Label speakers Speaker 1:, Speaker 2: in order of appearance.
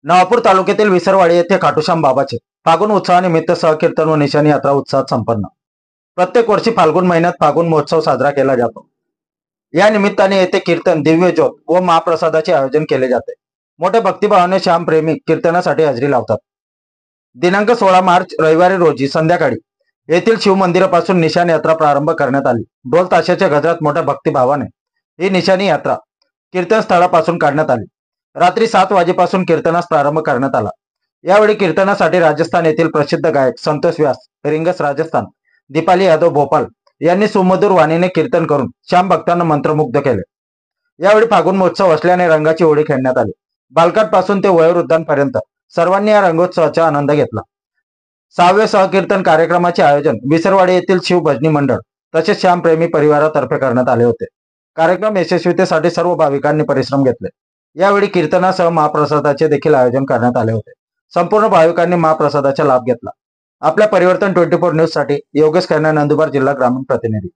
Speaker 1: नवापूर तालुक्यातील विसरवाडी येथे खाटूश्याम बाबाचे फागुन उत्सवानिमित्त सहकीर्तन व निशाणी यात्रा उत्साहात संपन्न। प्रत्येक वर्षी फाल्गुन महिन्यात फागुन महोत्सव साजरा केला जातो। या निमित्ताने येथे कीर्तन, दिव्य ज्योत व महाप्रसादाचे आयोजन केले जाते। मोठ्या भक्तिभावाने श्यामप्रेमी कीर्तनासाठी हजेरी लावतात। दिनांक 16 मार्च रविवारी रोजी संध्याकाळी येथील शिव मंदिरापासून निशाणी यात्रा प्रारंभ करण्यात आली। ढोल ताशाच्या गजरात मोठ्या भक्तिभावाने ही निशाणी यात्रा कीर्तन स्थळापासून काढण्यात आली। रात्री 7 वाजेपासून कीर्तनास प्रारंभ करण्यात आला। यावेळी कीर्तनासाठी राजस्थान येथील प्रसिद्ध गायक संतोष व्यास, रिंगस राजस्थान, दीपाली यादव भोपाल यांनी सुमधुर वाणीने कीर्तन करून श्याम भक्तांना मंत्रमुग्ध केले। यावेळी फागुन महोत्सव असल्याने रंगाची होळी खेळण्यात आली। बालकांपासून ते वयोवृद्धांपर्यंत सर्वांनी या रंगोत्सवाचा आनंद घेतला। 6वे सहकीर्तन कार्यक्रमाचे आयोजन विसरवाडी येथील शिव भजनी मंडळ तसेच श्यामप्रेमी परिवारातर्फे करण्यात आले होते। कार्यक्रम यशस्वीतेसाठी सर्व भाविकांनी परिश्रम घेतले। यावेळी कीर्तनासह महाप्रसादाचे देखील आयोजन करण्यात आले होते। संपूर्ण भाविकांनी महाप्रसादाचा लाभ घेतला। आपल्या परिवर्तन 24 न्यूज साठी योगेश खैना, नंदुरबार जिल्हा ग्रामीण प्रतिनिधी।